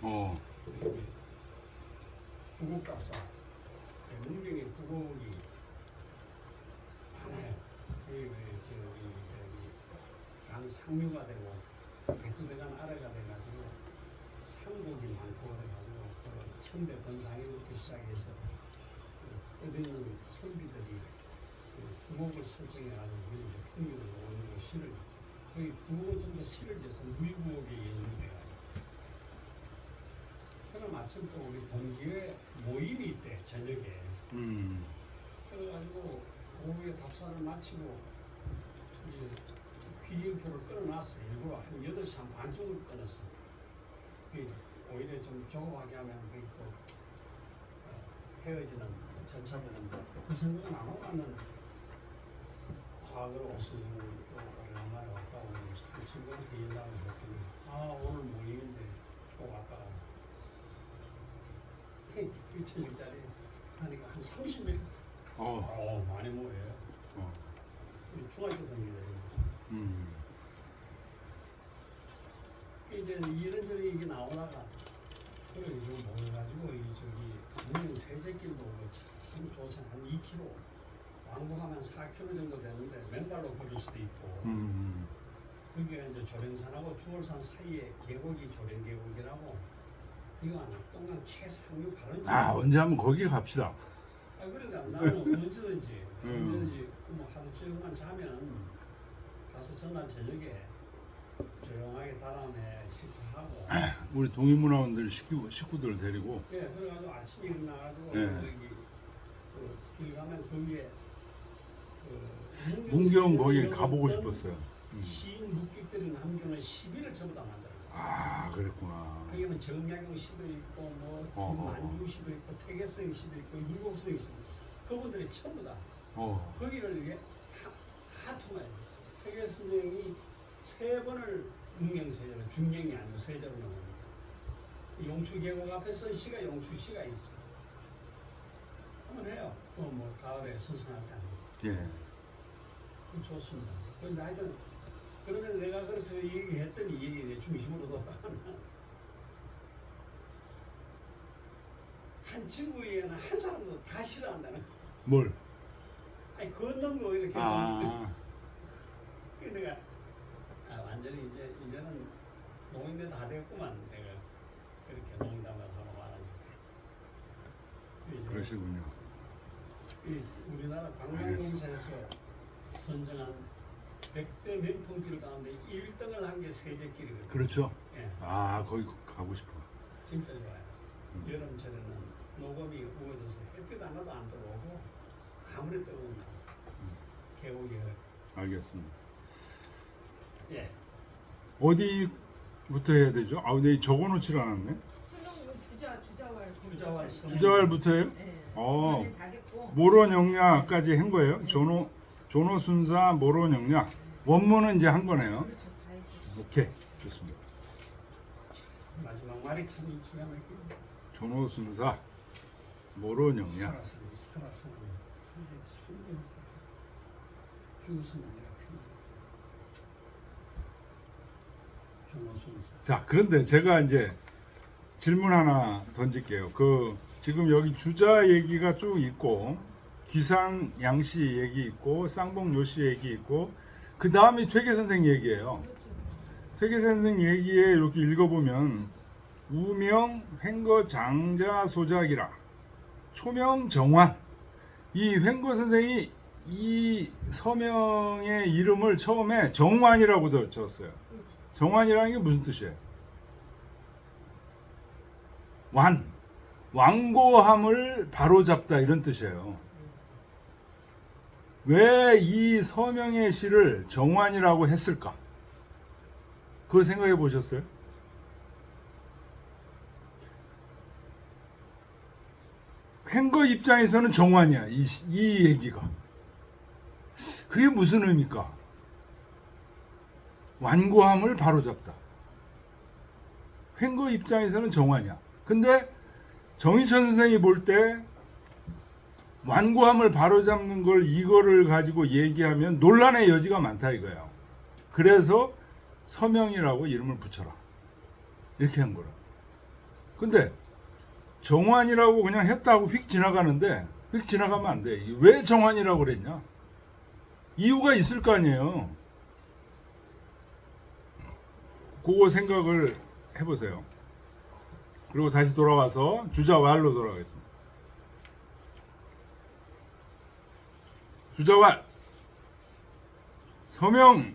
어. 부국갑사 문경의 부국이 많아요. 강 상류가 되고 백두대간 아래가 돼가지고 산국이 많고 그래가지고 천대 권상에부터 시작해서 어디는 선비들이 부국을 설정해가지고 풍류를 오는 시를 거기 부국은 좀 더 시를 져서 무의부국에 있는데 그럼 마침 또 우리 동기에 모임이 있대 저녁에. 그래가지고 오후에 답사를 마치고 이제 비행표를 끊어놨어. 일부러 한 8시 한 반쯤으로 끊었어. 오히려 좀 조급하게 하면 그게 또 헤어지는 전차들은 그 생각은 안 하고 나는 과거로 없으면 오랜만에 왔다 오는 한 친구한테 연락을 했더니 오늘 모임인데 또 왔다 가고 저녁짜리 하니까 한 30명 많이 모여요. 중학교 동기들이 이제 이런저런 얘기 나오다가 그걸 이제 모여가지고 문경 세제길도 참 좋잖아. 한 2km 왕복하면 4km 정도 되는데 맨발로 걸을 수도 있고 거기가 이제 조령산하고 주월산 사이에 계곡이 조령계곡이라고 이거 동남 최상류 바로 언제 한번 거기 갑시다. 그러니까 나는 언제든지 뭐 하루 종일만 자면 가서 전날 저녁에 조용하게 다음에 식사하고 우리 동인문화원들 식구들 데리고. 그래가지고 아침에 일어나가지고 저기 길 가면 거기에 문경 거기 가보고 싶었어요. 시인 묵객들이 남겨놓은 시비를 전부 다 만들었어요. 그랬구나. 거기는 정약용 씨도 있고 뭐 김만중 씨도 있고 태계성 씨도 있고 윤곡성 씨도 있고 그분들이 전부 다 거기를 위해 하통해요. 태계 선생이 3번을 문경세제로 중경이 아니고 세제로 나옵니다. 용추계곡 앞에 쓴 시가 용추시가 있어. 한번 해요. 또 뭐 가을에 선선할 때 하면. 좋습니다. 그런데 하여튼 그런데 내가 그래서 얘기했더니 이 얘기 중심으로 돌아가나 한 친구에는 한 사람도 다 싫어한다는 거. 뭘? 아니 걷는 거 이렇게 좀. 내가 완전히 이제는 노인네 다 됐구만. 내가 그렇게 농담을 하고 말하니까. 그러시군요. 우리나라 관광공사에서 선정한 100대 명품길 가운데 1등을 한 게 세제길이거든요. 그렇죠. 거기 가고 싶어. 진짜 좋아요. 여름철에는 녹음이 우거져서 햇빛 하나도 안 들어오고 아무리 뜨거운 계곡이 알겠습니다. 어디부터 해야 되죠? 내 적어놓질 않았네. 주자왈부터 해요? 모론 영야까지 한 거예요? 조노순사 모론 영야. 원문은 이제 한 거네요. 오케이, 좋습니다. 마지막 말이 참 기가 막히네. 조노순사 모론 영야. 살았으면 죽었으면 자, 그런데 제가 이제 질문 하나 던질게요. 지금 여기 주자 얘기가 쭉 있고 귀상 양씨 얘기 있고 쌍봉 요씨 얘기 있고 그 다음이 퇴계 선생 얘기예요. 퇴계 선생 얘기에 이렇게 읽어보면 우명 횡거 장자 소작이라 초명 정환. 이 횡거 선생이 이 서명의 이름을 처음에 정환이라고 적었어요. 정환이라는 게 무슨 뜻이에요? 완고함을 바로잡다 이런 뜻이에요. 왜 이 서명의 시를 정환이라고 했을까? 그걸 생각해 보셨어요? 횡거 입장에서는 정환이야. 이 얘기가. 그게 무슨 의미일까? 완고함을 바로잡다. 횡거 입장에서는 정환이야. 근데 정희천 선생이 볼 때 완고함을 바로잡는 걸 이거를 가지고 얘기하면 논란의 여지가 많다 이거예요. 그래서 서명이라고 이름을 붙여라. 이렇게 한 거라. 근데 정환이라고 그냥 했다고 휙 지나가는데 휙 지나가면 안 돼. 왜 정환이라고 그랬냐? 이유가 있을 거 아니에요. 그거 생각을 해보세요. 그리고 다시 돌아와서 주자왈로 돌아가겠습니다. 주자왈 서명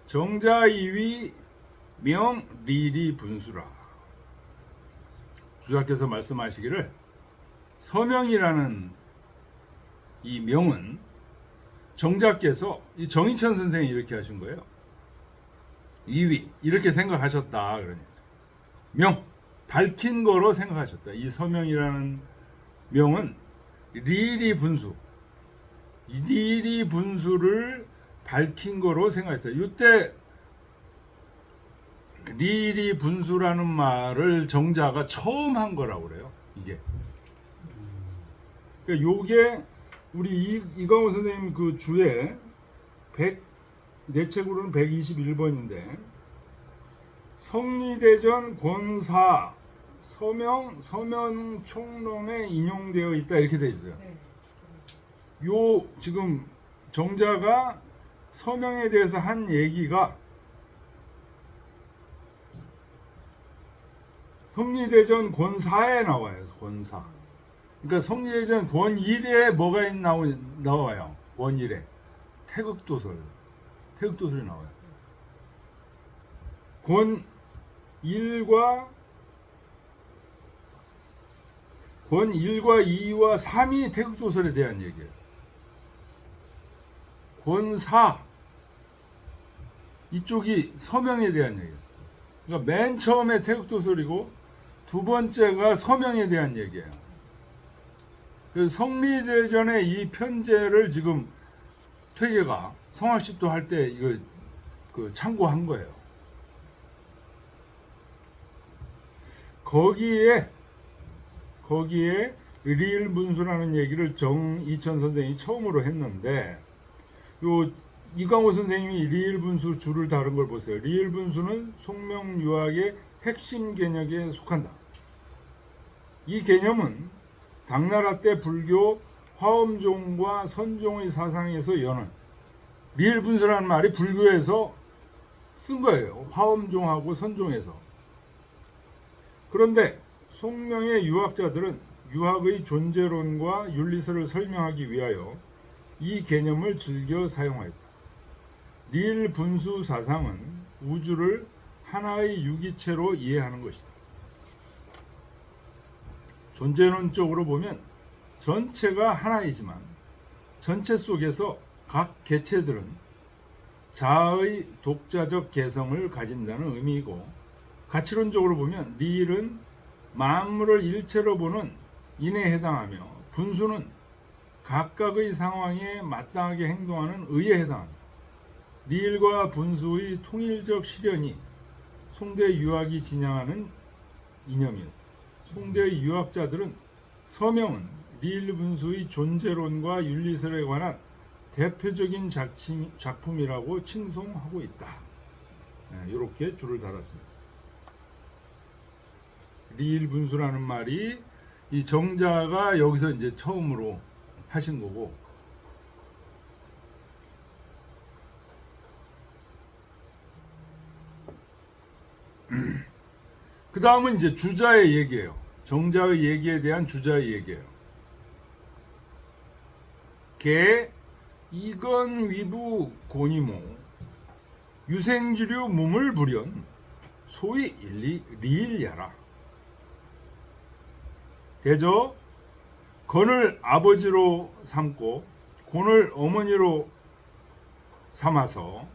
정자이위 명 리리 분수라. 주자께서 말씀하시기를 서명이라는 이 명은 정자께서 이 정인천 선생이 이렇게 하신 거예요. 이위 이렇게 생각하셨다. 그러니까 명 밝힌 거로 생각하셨다. 이 서명이라는 명은 리리 분수, 리리 분수를 밝힌 거로 생각했어요. 이때 리리 분수라는 말을 정자가 처음 한 거라고 그래요. 이게. 그러니까 요게 우리 이광호 선생님 그 주에 내 책으로는 121번인데 성리대전 권사 서명 총론에 인용되어 있다 이렇게 되어 있어요. 요 지금 정자가 서명에 대해서 한 얘기가 성리대전 권사에 나와요. 권사. 그러니까 성리대전 권일에 뭐가 나와요. 권일에 태극도설이 나와요. 권일과 2와 3이 태극도설에 대한 얘기예요. 권사 이쪽이 서명에 대한 얘기예요. 그러니까 맨 처음에 태극도설이고 두 번째가 서명에 대한 얘기예요. 그래서 성리대전의 이 편제를 지금 퇴계가 성학십도 할 때 이거 참고한 거예요. 거기에 리일분수라는 얘기를 정이천 선생이 처음으로 했는데 요 이광호 선생님이 리일분수 줄을 다룬 걸 보세요. 리일분수는 속명유학의 핵심 개념에 속한다. 이 개념은 당나라 때 불교 화엄종과 선종의 사상에서 여는 리일분수라는 말이 불교에서 쓴 거예요. 화엄종하고 선종에서. 그런데 속명의 유학자들은 유학의 존재론과 윤리설을 설명하기 위하여 이 개념을 즐겨 사용하였다. 리일분수 사상은 우주를 하나의 유기체로 이해하는 것이다. 존재론적으로 보면 전체가 하나이지만 전체 속에서 각 개체들은 자아의 독자적 개성을 가진다는 의미이고, 가치론적으로 보면 리일은 만물을 일체로 보는 인에 해당하며 분수는 각각의 상황에 마땅하게 행동하는 의에 해당합니다. 리일과 분수의 통일적 실현이 송대 유학이 지향하는 이념이었다. 송대의 유학자들은 서명은 리일 분수의 존재론과 윤리설에 관한 대표적인 작품이라고 칭송하고 있다. 이렇게 줄을 달았습니다. 리일 분수라는 말이 이 정자가 여기서 이제 처음으로 하신 거고, 그 다음은 이제 주자의 얘기예요. 정자의 얘기에 대한 주자의 얘기예요. 개 이건 위부 고니모 유생지류 무물불연 소위 리일야라. 대저 건을 아버지로 삼고 곤을 어머니로 삼아서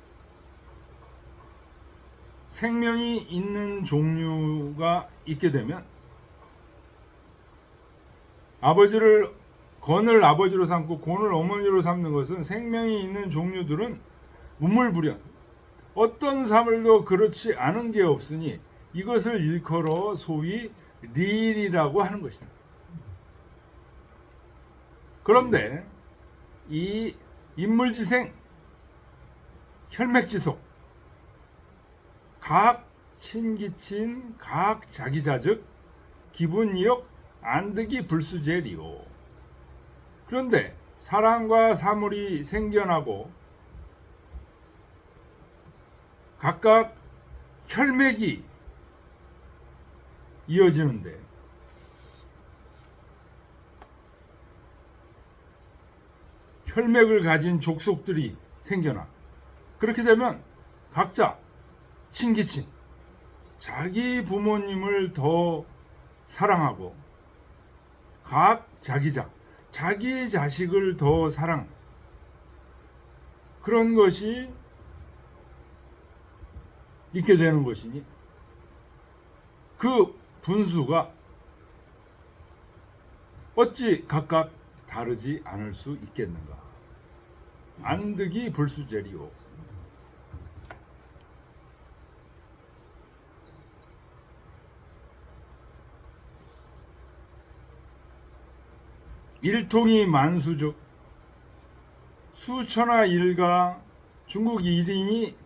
생명이 있는 종류가 있게 되면 건을 아버지로 삼고 곤을 어머니로 삼는 것은 생명이 있는 종류들은 무물불연 어떤 사물도 그렇지 않은 게 없으니 이것을 일컬어 소위 리일이라고 하는 것이다. 그런데 이 인물지생 혈맥지속 각 친기친 각 자기자즉 기분이역 안득이 불수제리요. 그런데 사랑과 사물이 생겨나고 각각 혈맥이 이어지는데 혈맥을 가진 족속들이 생겨나. 그렇게 되면 각자 친기친 자기 부모님을 더 사랑하고 각 자기자 자기 자식을 더 사랑, 그런 것이 있게 되는 것이니 그 분수가 어찌 각각 다르지 않을 수 있겠는가. 안득이 불수제리요. 일통이 만수즉 수천하 일가 중국 일인이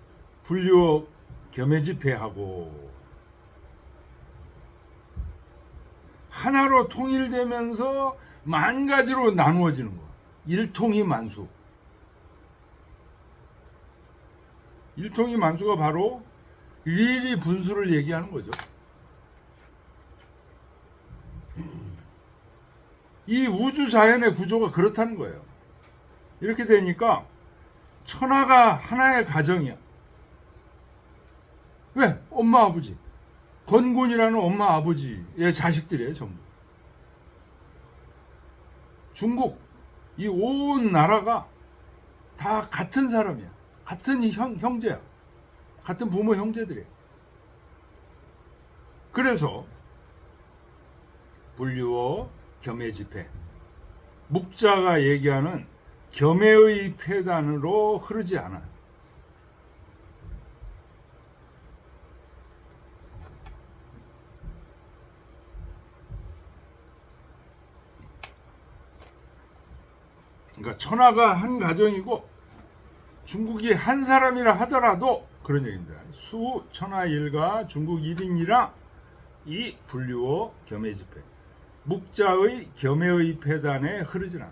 분류 겸해집회하고 하나로 통일되면서 만 가지로 나누어지는 거야. 일통이 만수. 일통이 만수가 바로 일이 분수를 얘기하는 거죠. 이 우주 자연의 구조가 그렇다는 거예요. 이렇게 되니까 천하가 하나의 가정이야. 왜? 엄마 아버지. 건곤이라는 엄마 아버지의 자식들이에요, 전부. 중국 이 온 나라가 다 같은 사람이야. 같은 형제야. 같은 부모 형제들이야. 그래서 분류어 겸해집회, 묵자가 얘기하는 겸해의 폐단으로 흐르지 않아. 그러니까 천하가 한 가정이고 중국이 한 사람이라 하더라도 그런 얘기입니다. 수 천하 일가 중국 1인이라 이 분류어 겸해집회, 묵자의 겸해의 폐단에 흐르지 않아.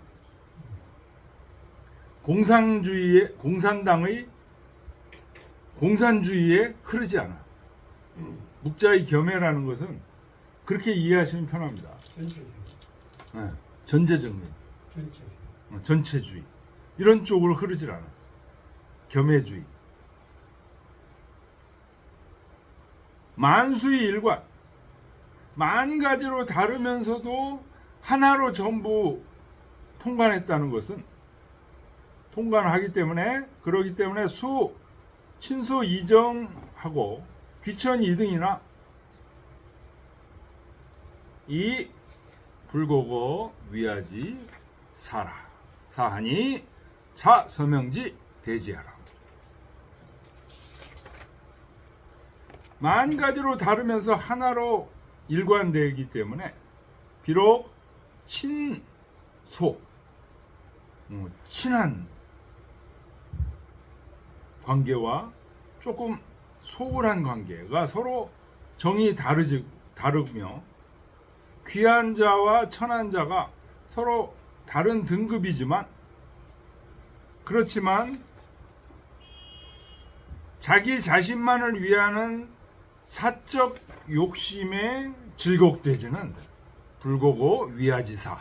공산당의 공산주의에 흐르지 않아. 묵자의 겸해라는 것은 그렇게 이해하시면 편합니다. 전체주의. 네, 전제정리, 전체주의. 전체주의 이런 쪽으로 흐르질 않아. 겸해주의. 만수의 일관, 만 가지로 다르면서도 하나로 전부 통관했다는 것은 통관하기 때문에, 그러기 때문에 수 친소 이정하고 귀천 이등이나 이 불고거 위하지 사라 사하니 자 서명지 대지하라. 만 가지로 다르면서 하나로 일관되기 때문에 비록 친소 친한 관계와 조금 소홀한 관계가 서로 정이 다르며 귀한 자와 천한 자가 서로 다른 등급이지만, 그렇지만 자기 자신만을 위하는 사적 욕심에 질곡되지는 불고고 위하지사.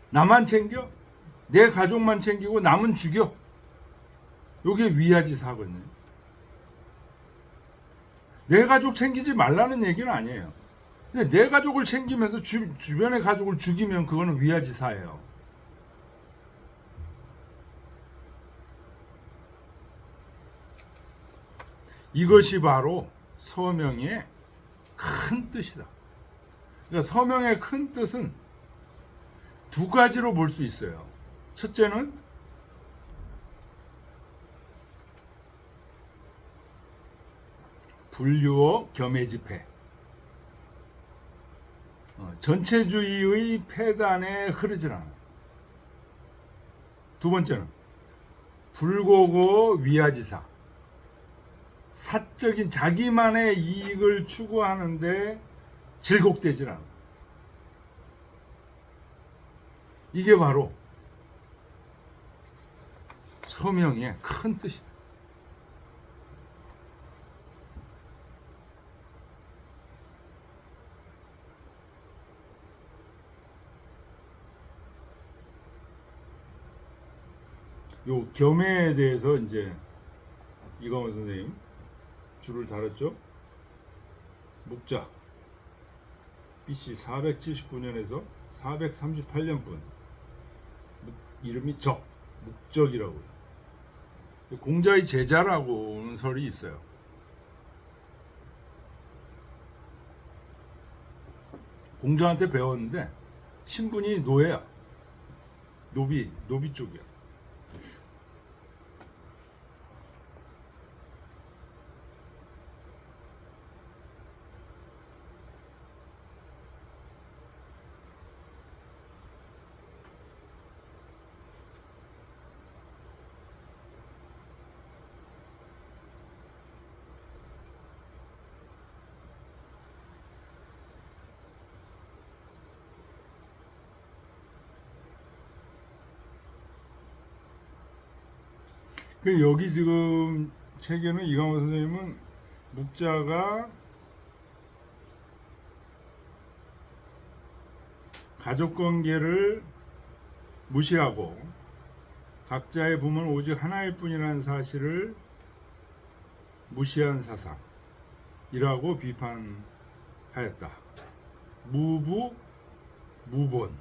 나만 챙겨? 내 가족만 챙기고 남은 죽여? 요게 위하지사거든요. 내 가족 챙기지 말라는 얘기는 아니에요. 근데 내 가족을 챙기면서 주변의 가족을 죽이면 그거는 위하지사예요. 이것이 바로 서명의 큰 뜻이다. 그러니까 서명의 큰 뜻은 두 가지로 볼 수 있어요. 첫째는 분류어 겸해집회, 전체주의의 폐단에 흐르질 않아. 두 번째는 불고거 위아지사. 사적인 자기만의 이익을 추구하는데 질곡되질 않아. 이게 바로 서명의 큰 뜻이다. 요 겸해에 대해서 이제 이광호 선생님 줄을 달았죠. 묵자 BC 479년에서 438년분. 이름이 묵적이라고. 공자의 제자라고는 설이 있어요. 공자한테 배웠는데 신분이 노예야. 노비 쪽이야. 그 여기 지금 책에는 이광호 선생님은 묵자가 가족관계를 무시하고 각자의 부모는 오직 하나일 뿐이라는 사실을 무시한 사상이라고 비판하였다. 무부 무본.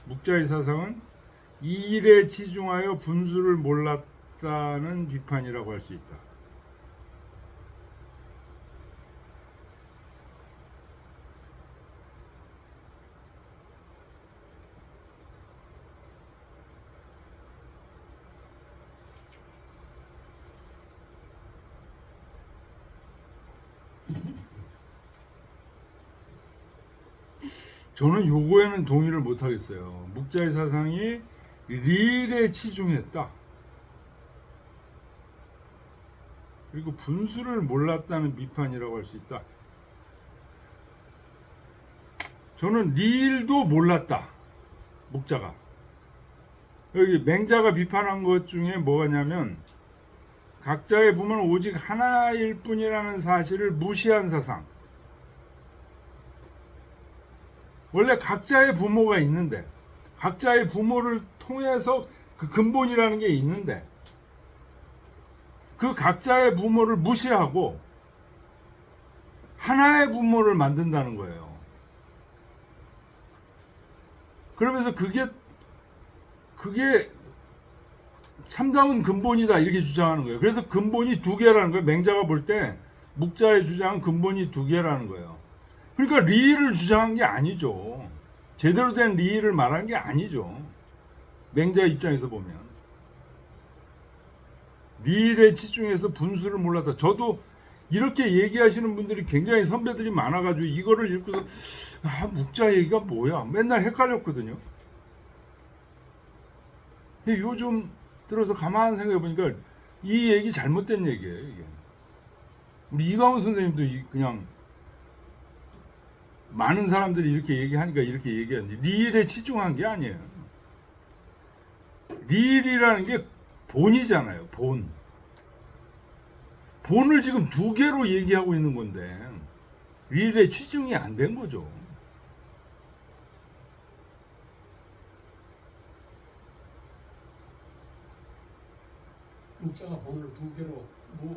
묵자의 사상은 이 일에 치중하여 분수를 몰랐다는 비판이라고 할 수 있다. 저는 요거에는 동의를 못 하겠어요. 묵자의 사상이 릴에 치중했다. 그리고 분수를 몰랐다는 비판이라고 할 수 있다. 저는 릴도 몰랐다. 묵자가. 여기 맹자가 비판한 것 중에 뭐냐면 각자의 부모는 오직 하나일 뿐이라는 사실을 무시한 사상. 원래 각자의 부모가 있는데 각자의 부모를 통해서 그 근본이라는 게 있는데 그 각자의 부모를 무시하고 하나의 부모를 만든다는 거예요. 그러면서 그게 참다운 근본이다 이렇게 주장하는 거예요. 그래서 근본이 두 개라는 거예요. 맹자가 볼 때 묵자의 주장은 근본이 두 개라는 거예요. 그러니까 리를 주장한 게 아니죠. 제대로 된 리를 말한 게 아니죠. 맹자 입장에서 보면 리에 치중해서 분수를 몰랐다. 저도 이렇게 얘기하시는 분들이 굉장히 선배들이 많아가지고 이거를 읽고서 묵자 얘기가 뭐야 맨날 헷갈렸거든요. 근데 요즘 들어서 가만히 생각해 보니까 이 얘기 잘못된 얘기예요. 이게 우리 이광호 선생님도 그냥 많은 사람들이 이렇게 얘기하니까 이렇게 얘기하는데 리일에 치중한 게 아니에요. 리일이라는 게 본이잖아요. 본을 지금 두 개로 얘기하고 있는 건데 리일에 치중이 안 된 거죠. 묵자가 본을 두 개로 두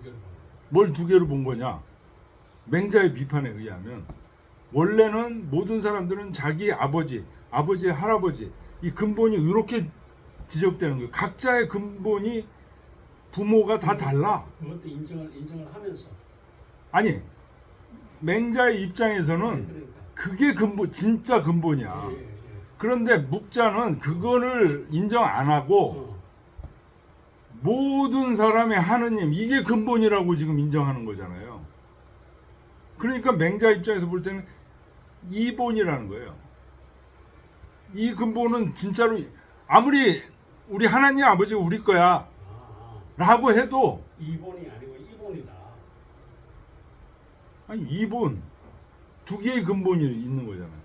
개로 뭘 두 개로 본 거냐? 맹자의 비판에 의하면 원래는 모든 사람들은 자기 아버지, 할아버지 이 근본이 이렇게 지적되는 거예요. 각자의 근본이 부모가 다 달라. 그것도 인정을 하면서 아니 맹자의 입장에서는 그러니까. 그게 근본 진짜 근본이야. 예. 그런데 묵자는 그거를 인정 안 하고 모든 사람의 하느님 이게 근본이라고 지금 인정하는 거잖아요. 그러니까 맹자 입장에서 볼 때는 이본이라는 거예요. 이 근본은 진짜로 아무리 우리 하나님 아버지가 우리 거야 라고 해도 이본이 아니고 이본이다. 아니 이본 두 개의 근본이 있는 거잖아요.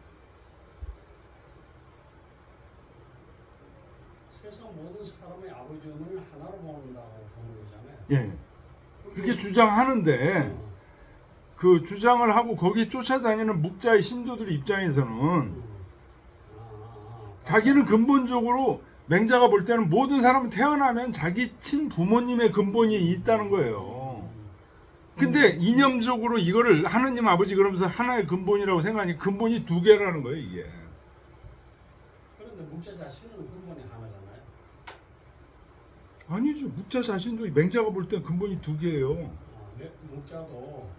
세상 모든 사람의 아버지 어머니를 하나로 보는다고 보는 거잖아요. 예. 그렇게 주장하는데 그 주장을 하고 거기 쫓아다니는 묵자의 신도들 입장에서는 자기는 근본적으로 맹자가 볼 때는 모든 사람은 태어나면 자기 친부모님의 근본이 있다는 거예요. 근데 이념적으로 이거를 하느님 아버지 그러면서 하나의 근본이라고 생각하니 근본이 두 개라는 거예요, 이게. 그런데 묵자 자신은 근본이 하나잖아요. 아니죠. 묵자 자신도 맹자가 볼 때는 근본이 두 개예요. 묵자도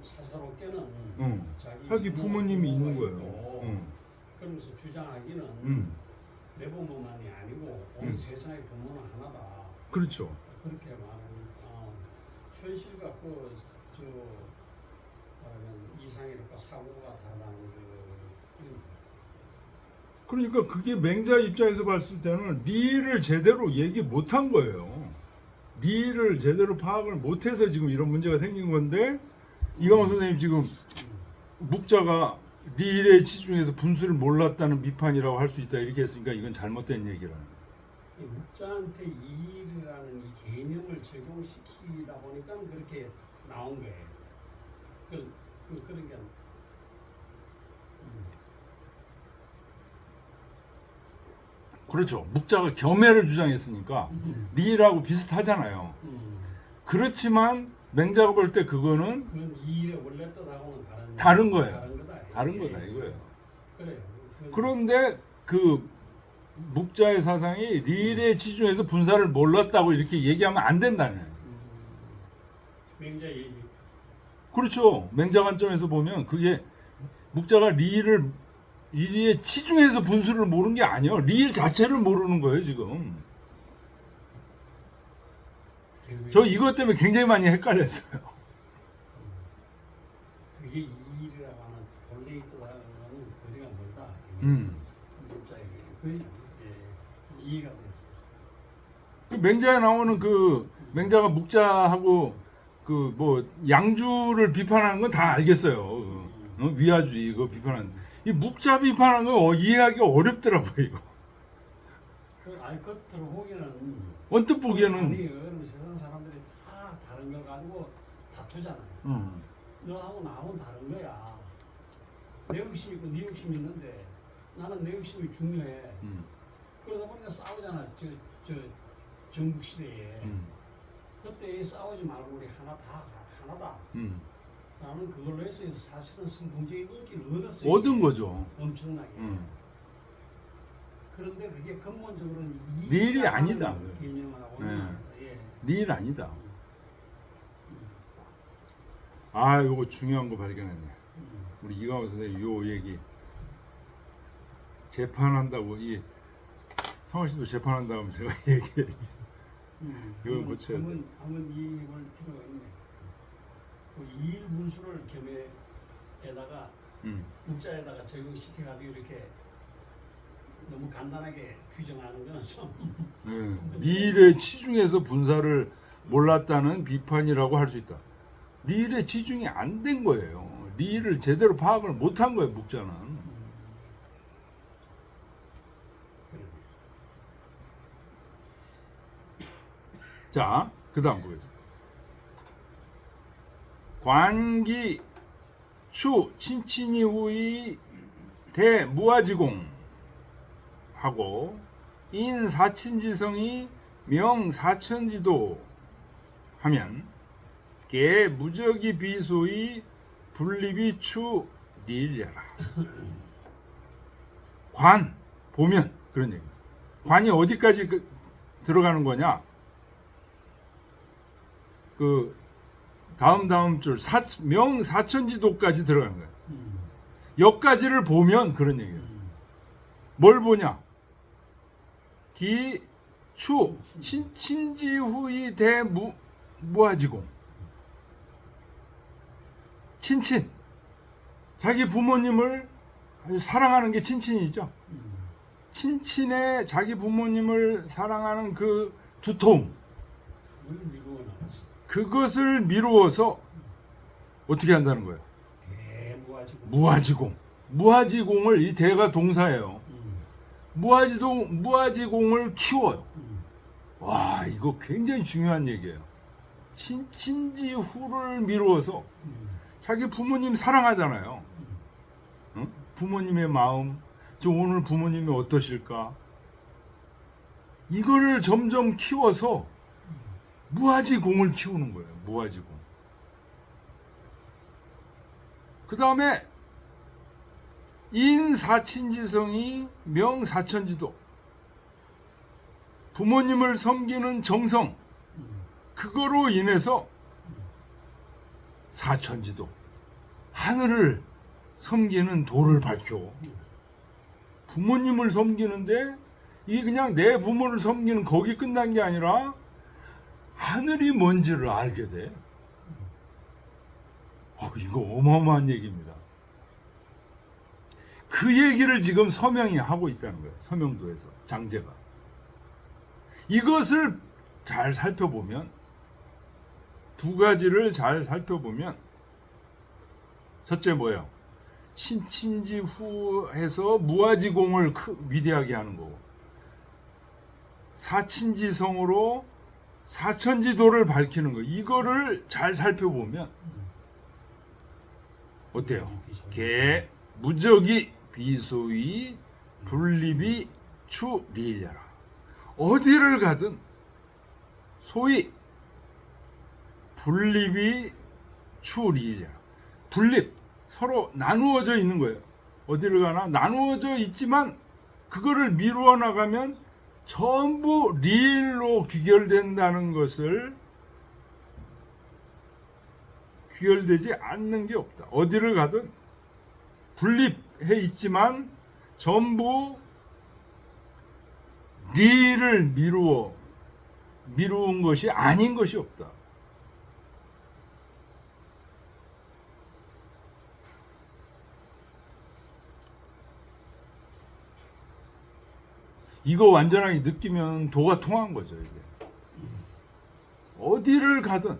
사사롭게는 자기 부모님이 있는 거예요. 그러면서 주장하기는 내 부모만이 아니고 온 세상의 부모는 하나다. 그렇죠. 그렇게 말하니까 현실과 말하면 이상이랄까 사고가 다르다는 그러니까 그게 맹자 입장에서 봤을 때는 리를 제대로 얘기 못한 거예요. 리를 제대로 파악을 못해서 지금 이런 문제가 생긴 건데 이광호 선생님 지금 묵자가 리의 치중에서 분수를 몰랐다는 비판이라고 할 수 있다 이렇게 했으니까 이건 잘못된 얘기라는 거예요. 묵자한테 이일이라는 이 개념을 적용시키다 보니까 그렇게 나온 거예요. 그런 게 그렇죠. 묵자가 겸해를 주장했으니까 리라고 비슷하잖아요. 그렇지만 맹자가 볼 때 그거는 이일의 원래 뜻하고는 다른 거예요. 다른 거다 이거예요. 그래요. 그런데 그 묵자의 사상이 리의 치중에서 분사를 몰랐다고 이렇게 얘기하면 안 된다는. 맹자 얘기. 그렇죠. 맹자 관점에서 보면 그게 묵자가 리의 치중에서 분수를 모르는 게 아니에요. 리 자체를 모르는 거예요 지금. 저 이것 때문에 굉장히 많이 헷갈렸어요. 그게 이일이라고 하는 본래 뜻하고는 거리가 멀다. 묵자에게 이해가 돼요. 그 맹자에 나오는 그 맹자가 묵자하고 그 뭐 양주를 비판하는 건 다 알겠어요. 위화주의 그거 비판하는. 이 묵자 비판하는 거 이해하기 어렵더라고요 이거. 아니 겉으로 보기에는 언뜻 보기에는 아니 여러분 세상 사람들이 다 다른 걸 가지고 다투잖아요. 너하고 나하고는 다른 거야. 내 욕심 있고 네 욕심 있는데 나는 내 욕심이 중요해. 그러다 보니까 싸우잖아. 저 전국 시대에 그때 싸우지 말고 우리 하나다. 나는 그걸로 해서 사실은 선풍적인 인기를 얻었어요. 얻은 거죠. 엄청나게. 그런데 그게 근본적으로는 리일이 아니다. 개념하고는 리일 아니다. 아, 이거 중요한 거 발견했네. 우리 이광호 선생님 요 얘기 재판한다고 이 성화 씨도 재판한다고 제가 얘기해. 이거 고쳐야 돼. 한번 이해할 필요가 있네. 그 이일 문수를 겸해에다가 묵자에다가 적용시켜가지고 이렇게 너무 간단하게 규정하는 거는 좀 리일의 치중에서 분사를 몰랐다는 비판이라고 할 수 있다. 리일의 치중이 안 된 거예요. 리일을 제대로 파악을 못한 거예요, 묵자는. 자, 그 다음 보겠습니다. 관기 추 친친이 후이 대무아지공 하고 인사친지성이 명사천지도 하면 개 무적이 비소이 분립이 추 리일이라. 관 보면 그런 얘기. 관이 어디까지 들어가는 거냐? 그 다음 줄 명사천지도까지 들어가는 거야. 여기까지를 보면 그런 얘기예요. 뭘 보냐? 기추 친지후이 대무아지공. 친친. 자기 부모님을 아주 사랑하는 게 친친이죠. 친친의 자기 부모님을 사랑하는 그 두통, 뭘 미루어 나갔어. 그것을 미루어서 어떻게 한다는 거예요? 대무아지고. 무아지공. 무아지공을, 이 대가 동사예요. 무아지공을 키워요. 와, 이거 굉장히 중요한 얘기예요. 친지후를 미루어서 자기 부모님 사랑하잖아요. 응? 부모님의 마음, 저 오늘 부모님이 어떠실까? 이거를 점점 키워서 무아지공을 키우는 거예요. 무아지공. 그 다음에 인사친지성이 명사천지도, 부모님을 섬기는 정성, 그거로 인해서 사천지도, 하늘을 섬기는 도를 밝혀. 부모님을 섬기는데 이게 그냥 내 부모를 섬기는 거기 끝난 게 아니라 하늘이 뭔지를 알게 돼. 이거 어마어마한 얘기입니다. 그 얘기를 지금 서명이 하고 있다는 거예요. 서명도에서 장제가. 이것을 잘 살펴보면, 두 가지를 잘 살펴보면, 첫째 뭐예요? 친친지후해서 무아지공을 위대하게 하는 거고, 사친지성으로 사천지도를 밝히는 거. 이거를 잘 살펴보면 어때요? 개 무적이 비소위 분립이 추리일야라. 어디를 가든 소위 분립이 추리일야라. 분립, 서로 나누어져 있는 거예요. 어디를 가나 나누어져 있지만 그거를 미루어 나가면 전부 리일로 귀결된다는 것을, 귀결되지 않는 게 없다. 어디를 가든 분립해 있지만 전부 리를 미루은 것이 아닌 것이 없다. 이거 완전하게 느끼면 도가 통한 거죠. 이게 어디를 가든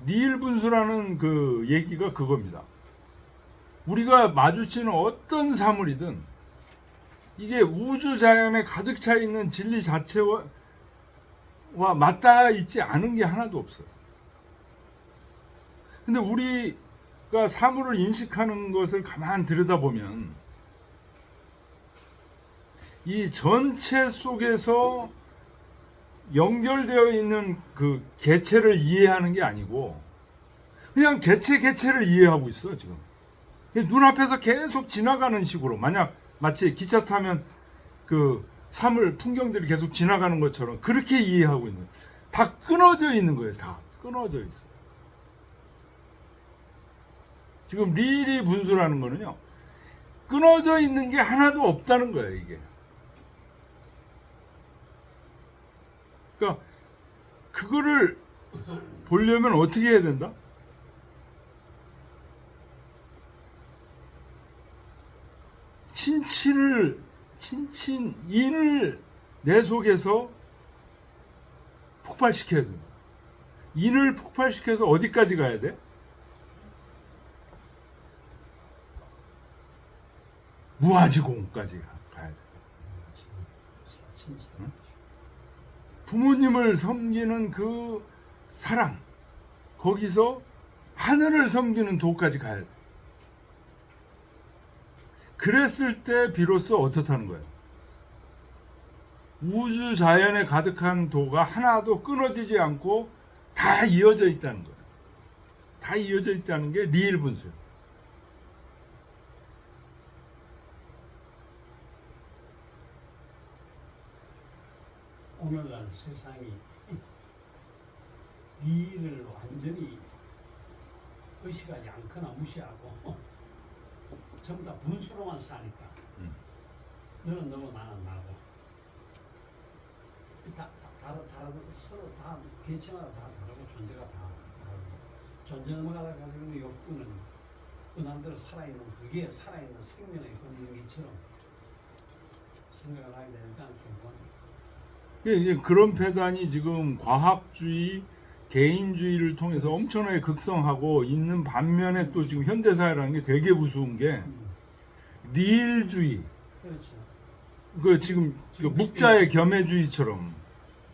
리일분수라는 그 얘기가 그겁니다. 우리가 마주치는 어떤 사물이든 이게 우주 자연에 가득 차 있는 진리 자체와 맞닿아 있지 않은 게 하나도 없어요. 근데 우리가 사물을 인식하는 것을 가만 들여다보면 이 전체 속에서 연결되어 있는 그 개체를 이해하는 게 아니고 그냥 개체를 이해하고 있어요. 지금 눈앞에서 계속 지나가는 식으로, 마치 기차 타면 그 사물 풍경들이 계속 지나가는 것처럼 그렇게 이해하고 있는 거예요. 다 끊어져 있는 거예요. 다 끊어져 있어요. 지금 리리 분수라는 거는요, 끊어져 있는 게 하나도 없다는 거예요. 이게 그러니까 그거를 보려면 어떻게 해야 된다? 인을 내 속에서 폭발시켜야 된다. 인을 폭발시켜서 어디까지 가야 돼? 무아지공까지 가야 돼. 응? 부모님을 섬기는 그 사랑, 거기서 하늘을 섬기는 도까지 가야 돼. 그랬을 때 비로소 어떻다는 거예요? 우주 자연에 가득한 도가 하나도 끊어지지 않고 다 이어져 있다는 거예요. 다 이어져 있다는 게 리일분수예요. 오늘날 세상이 리를 완전히 의식하지 않거나 무시하고 전부 다 분수로만 사니까 너는 너고 나는 나고 다르고 서로 다 개체마다 다 다르고 존재가 다 다르고 존재마다 가지고 있는 욕구는 그 남대로 살아있는, 그게 살아있는 생명의 근원이처럼 생각을 하게 되는 그런 경우가 이게 그런 패단이 지금 과학주의, 개인주의를 통해서 엄청나게 극성하고 있는 반면에 또 지금 현대사회라는 게 되게 무서운 게 리일주의, 그렇죠. 그 지금 그 묵자의 겸해주의처럼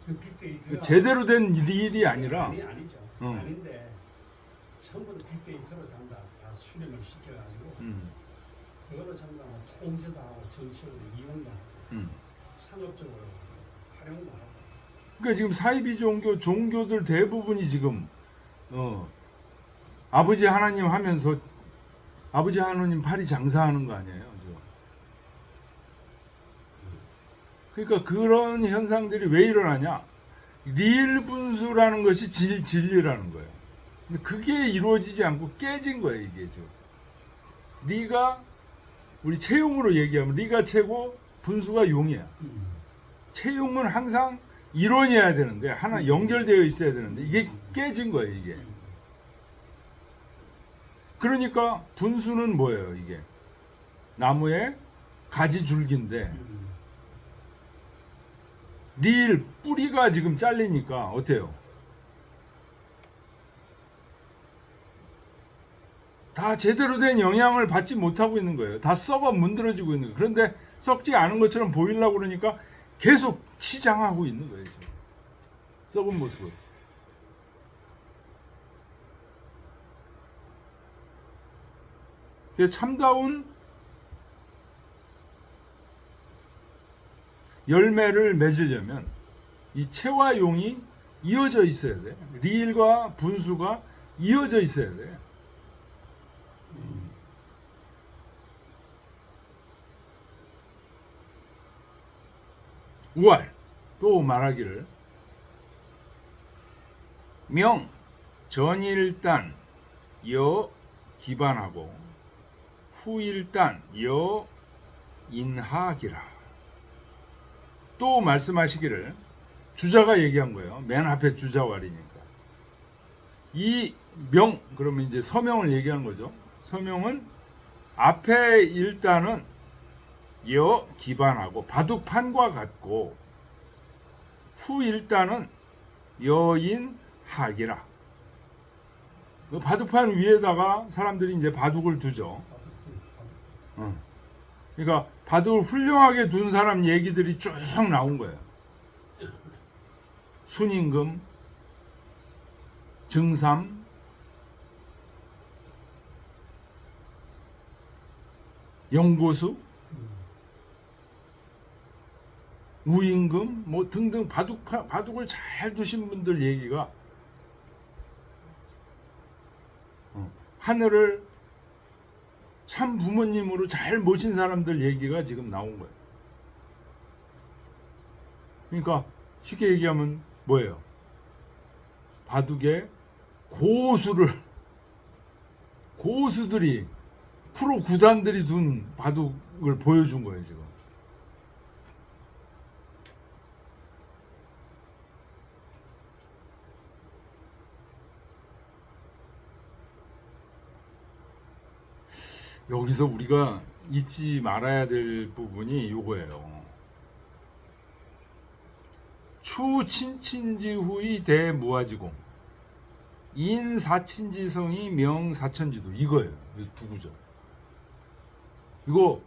그 빅데이터가 제대로 된 리일이 아니라 아니죠. 응. 아닌데 전부 다 빅데이터로 전부 다 수렴을 시켜가지고 그걸로 전부 다 통제도 하고 정치적으로 이용도 하고 상업적으로 활용도 하고. 그러니까 지금 사이비 종교들 대부분이 지금 아버지 하나님 하면서 아버지 하나님 팔이 장사하는 거 아니에요? 지금. 그러니까 그런 현상들이 왜 일어나냐? 리일 분수라는 것이 진리라는 거예요. 근데 그게 이루어지지 않고 깨진 거예요, 이게 지금. 리가 우리 채용으로 얘기하면 리가 채고 분수가 용이야. 채용은 항상 일원이어야 되는데 하나 연결되어 있어야 되는데 이게 깨진 거예요, 이게. 그러니까 분수는 뭐예요, 이게? 나무의 가지 줄기인데 리일 뿌리가 지금 잘리니까 어때요? 다 제대로 된 영향을 받지 못하고 있는 거예요. 다 썩어 문드러지고 있는 거예요. 그런데 썩지 않은 것처럼 보이려고 그러니까 계속 치장하고 있는 거예요. 지금. 썩은 모습을. 참다운 열매를 맺으려면 이 채와 용이 이어져 있어야 돼. 리일과 분수가 이어져 있어야 돼. 우알 또 말하기를 명 전일단 여 기반하고 후일단 여 인하기라. 또 말씀하시기를 주자가 얘기한 거예요. 맨 앞에 주자왈이니까. 이 명 그러면 이제 서명을 얘기하는 거죠. 서명은 앞에 일단은 여 기반하고 바둑판과 같고 후 일단은 여인 학이라. 그 바둑판 위에다가 사람들이 이제 바둑을 두죠. 그러니까 바둑을 훌륭하게 둔 사람 얘기들이 쭉 나온 거예요. 순임금, 증삼, 영고수, 우임금 뭐 등등 바둑을 잘 두신 분들 얘기가 하늘을 참 부모님으로 잘 모신 사람들 얘기가 지금 나온 거예요. 그러니까 쉽게 얘기하면 뭐예요? 바둑에 고수들이 프로 구단들이 둔 바둑을 보여준 거예요, 지금. 여기서 우리가 잊지 말아야 될 부분이 이거예요. 추친친지후의 대무아지공, 인사친지성이 명사천지도, 이거예요. 이 두 구절. 이거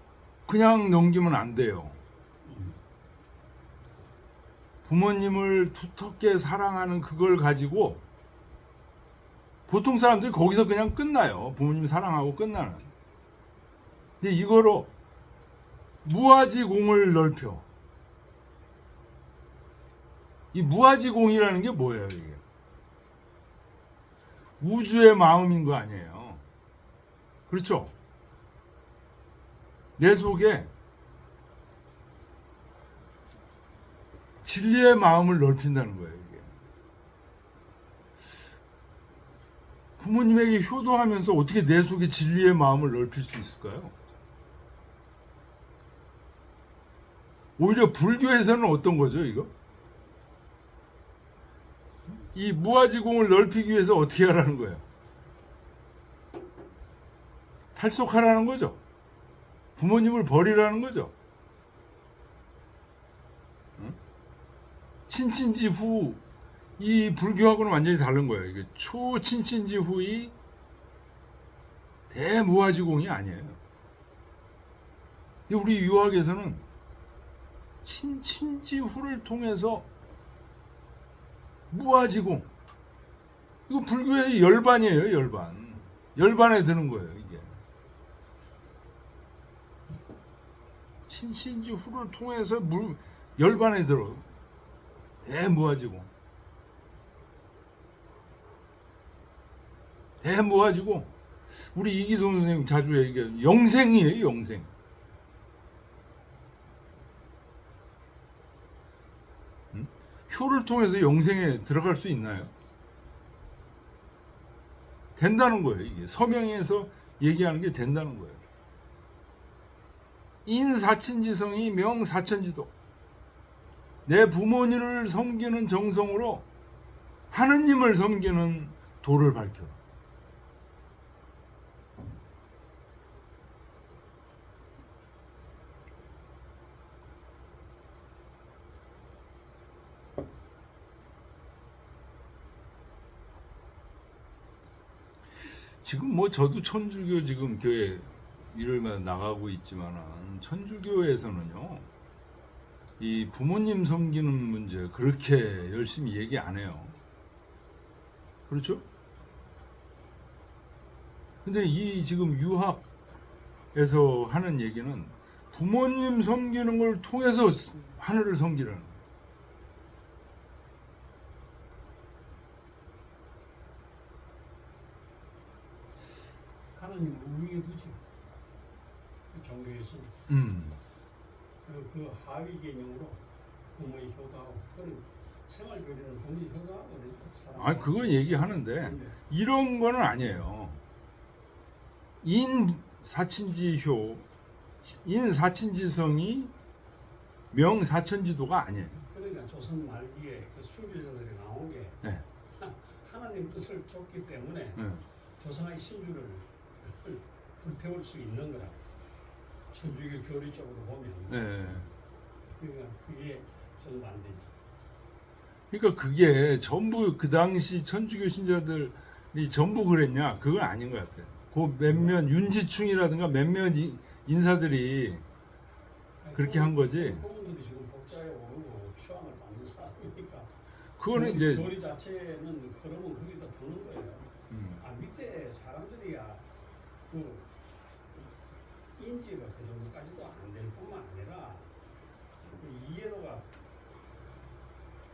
그냥 넘기면 안 돼요. 부모님을 두텁게 사랑하는 그걸 가지고 보통 사람들이 거기서 그냥 끝나요. 부모님 사랑하고 끝나는. 근데 이거로 무아지공을 넓혀. 이 무아지공이라는 게 뭐예요, 이게? 우주의 마음인 거 아니에요. 그렇죠? 내 속에 진리의 마음을 넓힌다는 거예요, 이게. 부모님에게 효도하면서 어떻게 내 속에 진리의 마음을 넓힐 수 있을까요? 오히려 불교에서는 어떤 거죠, 이거? 이 무아지공을 넓히기 위해서 어떻게 하라는 거예요? 탈속하라는 거죠. 부모님을 버리라는 거죠. 친친지 후 이 불교하고는 완전히 다른 거예요. 이게 초친친지 후이 대무아지공이 아니에요. 우리 유학에서는 친친지 후를 통해서 무아지공, 이거 불교의 열반이에요. 열반에 드는 거예요. 이게 친친지 후를 통해서 열반에 들어 대무아지공. 대무아지공. 우리 이기동 선생님 자주 얘기해요. 영생이에요. 영생. 효를 통해서 영생에 들어갈 수 있나요? 된다는 거예요. 이게 서명에서 얘기하는 게 된다는 거예요. 인사친지성이 명사천지도. 내 부모님을 섬기는 정성으로 하느님을 섬기는 도를 밝혀. 지금 뭐 저도 천주교 지금 교회 일을 나가고 있지만은 천주교에서는요, 이 부모님 섬기는 문제 그렇게 열심히 얘기 안 해요. 그렇죠? 근데 이 지금 유학에서 하는 얘기는 부모님 섬기는 걸 통해서 하늘을 섬기라는 거예요. 하나님 우위에 두지. 종교에서 그 하위 개념으로 부모의 효도하고 그런 생활 교리는 부모의 효도하고 그러죠. 아니 그건 얘기하는데 이런 거는 아니에요. 인사친지효, 인사친지성이 명사천지도가 아니에요. 그러니까 조선 말기에 그 순교자들이 나온 게 네. 하나님 뜻을 줬기 때문에 네. 조선의 신주를 불태울 수 있는 거라. 천주교 교리적으로 보면. 네. 그러니까 그게 전부 안 되지. 그러니까 그게 전부 그 당시 천주교 신자들이 전부 그랬냐? 그건 아닌 것 같아요. 그 몇몇 윤지충이라든가 몇몇 인사들이 그렇게 한 거지. 그분들이 지금 복자에 오르고 추앙을 받는 사람이니까. 그거는 이제 교리 자체는 흐름은 거기다 두는 거예요. 아 밑에 사람들이야 그 인지가 그 정도까지도 안 될 뿐만 아니라 그 이해도가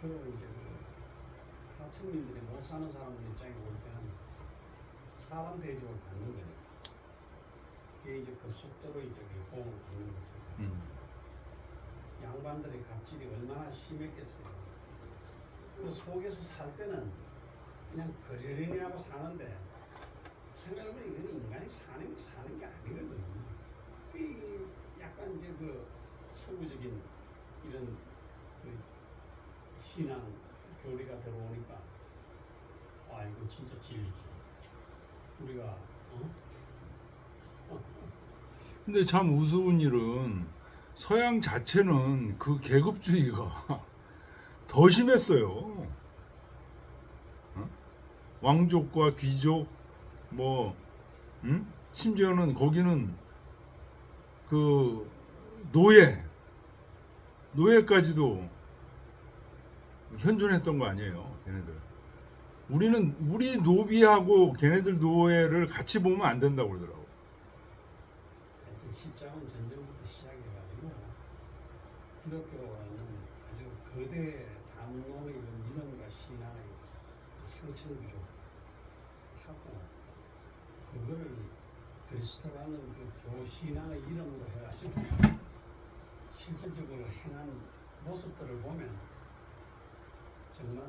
그리고 이제 그 하층민들이 못 사는 사람들 입장에 볼 때는 사람 대접을 받는 거니까 그게 이제 그 속도로 이제 호응을 받는 거죠. 양반들의 갑질이 얼마나 심했겠어요. 그 속에서 살 때는 그냥 그러려니 하고 사는데 생각해보면 이건 인간이 사는 게 아니거든. 그 약간 이제 그 서구적인 이런 그 신앙 교리가 들어오니까 아 이거 진짜 진리지. 우리가 근데 참 우스운 일은 서양 자체는 그 계급주의가 더 심했어요. 왕족과 귀족 뭐 심지어는 거기는 그 노예까지도 현존했던 거 아니에요, 걔네들. 우리 노비하고 걔네들 노예를 같이 보면 안 된다고 그러더라고. 십자군 전쟁부터 시작해가지고 기독교는 아주 거대 담론의 믿음과 신앙의 상층구조 하고 그거를 그리스도라는 그 교신앙의 이름으로 해가지고 실질적으로 행한 모습들을 보면 정말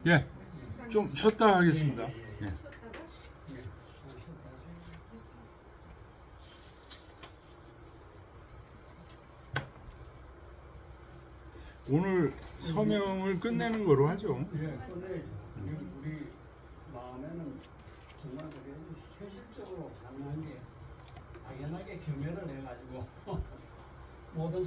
예, 좀 쉬었다 하겠습니다. 예. 좀 오늘 서명을 끝내는 거로 하죠. 예, 끝내야죠. 우리 마음에는 정말 그게 현실적으로 가능한 게 당연하게 엄청나게 겸연을 해가지고 모든